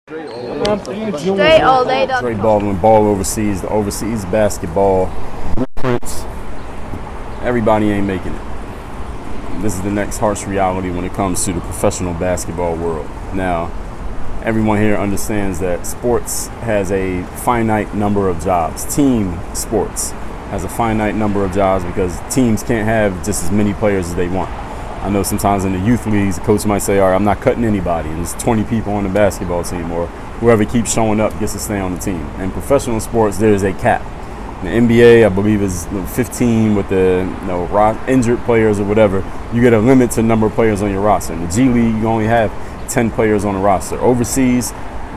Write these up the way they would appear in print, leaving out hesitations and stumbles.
Dre all day. Dre Baldwin, Ball Overseas, the overseas basketball blueprints. Everybody ain't making it. This is the next harsh reality when it comes to the professional basketball world. Now, everyone here understands that sports has a finite number of jobs. Team sports has a finite number of jobs because teams can't have just as many players as they want. I know sometimes in the youth leagues, the coach might say, all right, I'm not cutting anybody. And there's 20 people on the basketball team, or whoever keeps showing up gets to stay on the team. In professional sports, there is a cap. The NBA, I believe, is 15 with the injured players or whatever. You get a limit to the number of players on your roster. In the G League, you only have 10 players on the roster. Overseas,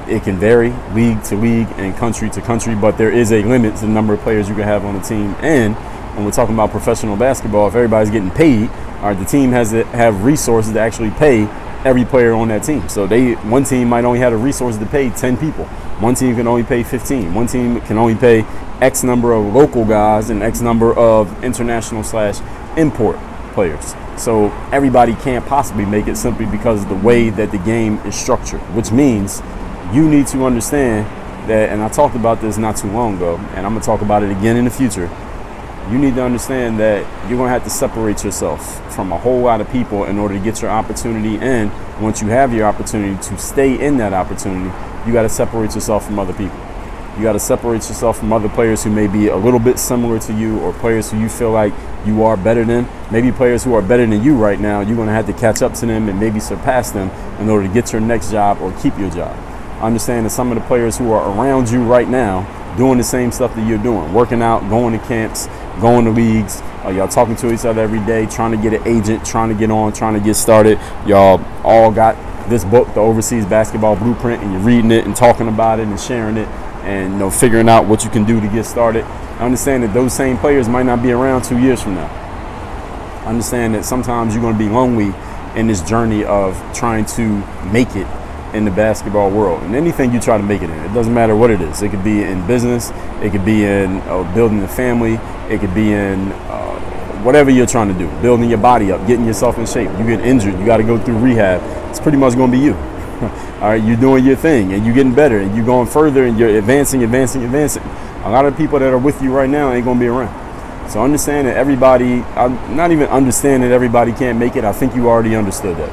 it can vary league to league and country to country, but there is a limit to the number of players you can have on the team. And when we're talking about professional basketball, if everybody's getting paid, all right, the team has to have resources to actually pay every player on that team. So one team might only have the resources to pay 10 people. One team can only pay 15. One team can only pay X number of local guys and X number of international/import players. So everybody can't possibly make it simply because of the way that the game is structured, which means you need to understand that, and I talked about this not too long ago, and I'm going to talk about it again in the future. You need to understand that you're going to have to separate yourself from a whole lot of people in order to get your opportunity. And once you have your opportunity to stay in that opportunity, you got to separate yourself from other people. You got to separate yourself from other players who may be a little bit similar to you, or players who you feel like you are better than. Maybe players who are better than you right now, you're going to have to catch up to them and maybe surpass them in order to get your next job or keep your job. Understand that some of the players who are around you right now doing the same stuff that you're doing, working out, going to camps, going to leagues, y'all talking to each other every day, trying to get an agent, trying to get on, trying to get started. Y'all all got this book, The Overseas Basketball Blueprint, and you're reading it and talking about it and sharing it and figuring out what you can do to get started. I understand that those same players might not be around 2 years from now. I understand that sometimes you're going to be lonely in this journey of trying to make it in the basketball world, and anything you try to make it in, it doesn't matter what it is. It could be in business, it could be in building a family, it could be in whatever you're trying to do, building your body up, getting yourself in shape. You get injured, you got to go through rehab. It's pretty much going to be you. All right, you're doing your thing and you're getting better and you're going further and you're advancing. A lot of people that are with you right now ain't going to be around. So understand that everybody, not even understand that everybody can't make it. I think you already understood that.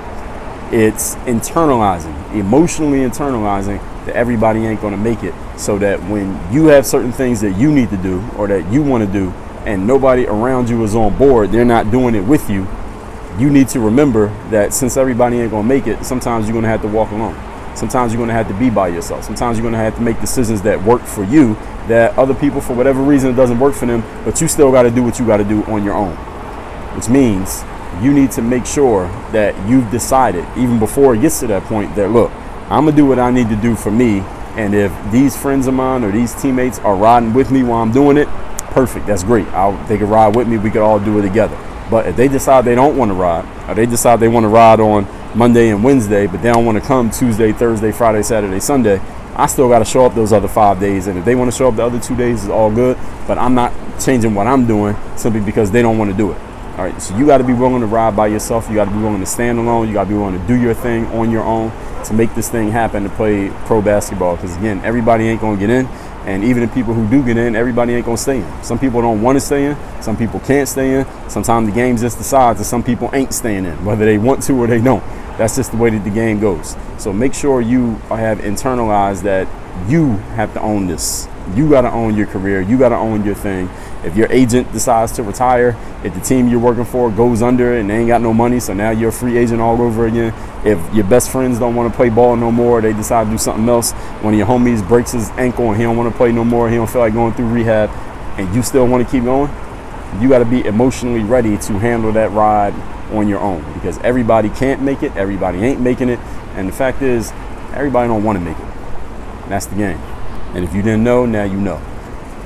It's emotionally internalizing that everybody ain't going to make it, so that when you have certain things that you need to do or that you want to do and nobody around you is on board, they're not doing it with you, you need to remember that since everybody ain't going to make it, sometimes you're going to have to walk alone. Sometimes you're going to have to be by yourself. Sometimes you're going to have to make decisions that work for you that other people, for whatever reason, it doesn't work for them, but you still got to do what you got to do on your own, which means you need to make sure that you've decided, even before it gets to that point, that look, I'm gonna do what I need to do for me, and if these friends of mine or these teammates are riding with me while I'm doing it, perfect, that's great. They can ride with me, we could all do it together. But if they decide they don't want to ride, or they decide they want to ride on Monday and Wednesday, but they don't want to come Tuesday, Thursday, Friday, Saturday, Sunday, I still got to show up those other 5 days. And if they want to show up the other 2 days, it's all good, but I'm not changing what I'm doing simply because they don't want to do it. All right, so you got to be willing to ride by yourself. You got to be willing to stand alone. You got to be willing to do your thing on your own to make this thing happen, to play pro basketball. Because, again, everybody ain't going to get in. And even the people who do get in, everybody ain't going to stay in. Some people don't want to stay in. Some people can't stay in. Sometimes the game just decides that some people ain't staying in, whether they want to or they don't. That's just the way that the game goes. So make sure you have internalized that you have to own this. You got to own your career. You got to own your thing. If your agent decides to retire, if the team you're working for goes under and they ain't got no money, so now you're a free agent all over again. If your best friends don't want to play ball no more, they decide to do something else. One of your homies breaks his ankle and he don't want to play no more, he don't feel like going through rehab, and you still want to keep going, you got to be emotionally ready to handle that ride on your own, because everybody can't make it, everybody ain't making it, and the fact is, everybody don't want to make it. That's the game. And if you didn't know, now you know.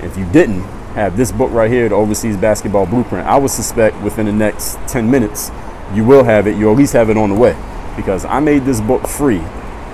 If you didn't have this book right here, The Overseas Basketball Blueprint, I would suspect within the next 10 minutes, you will have it. You'll at least have it on the way, because I made this book free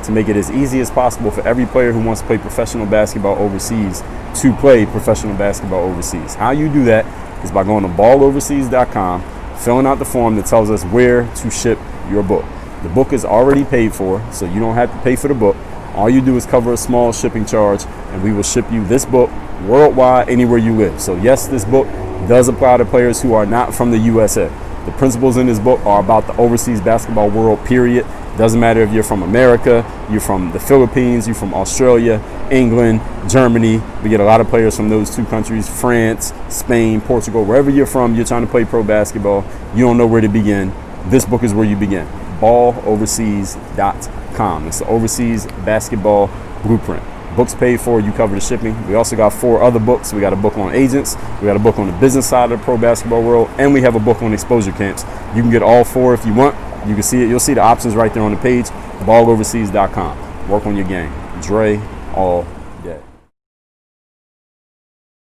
to make it as easy as possible for every player who wants to play professional basketball overseas to play professional basketball overseas. How you do that is by going to balloverseas.com, filling out the form that tells us where to ship your book. The book is already paid for, so you don't have to pay for the book. All you do is cover a small shipping charge, and we will ship you this book worldwide, anywhere you live. So yes, this book does apply to players who are not from the USA. The principles in this book are about the overseas basketball world, period. Doesn't matter if you're from America, you're from the Philippines, you're from Australia, England, Germany. We get a lot of players from those two countries, France, Spain, Portugal, wherever you're from, you're trying to play pro basketball, you don't know where to begin. This book is where you begin. balloverseas.com. It's the overseas basketball blueprint. Books paid for, you cover the shipping. We also got 4 other books. We got a book on agents, we got a book on the business side of the pro basketball world, and we have a book on exposure camps. You can get all 4 if you want. You can see it. You'll see the options right there on the page. balloverseas.com. Work on your game. Dre, all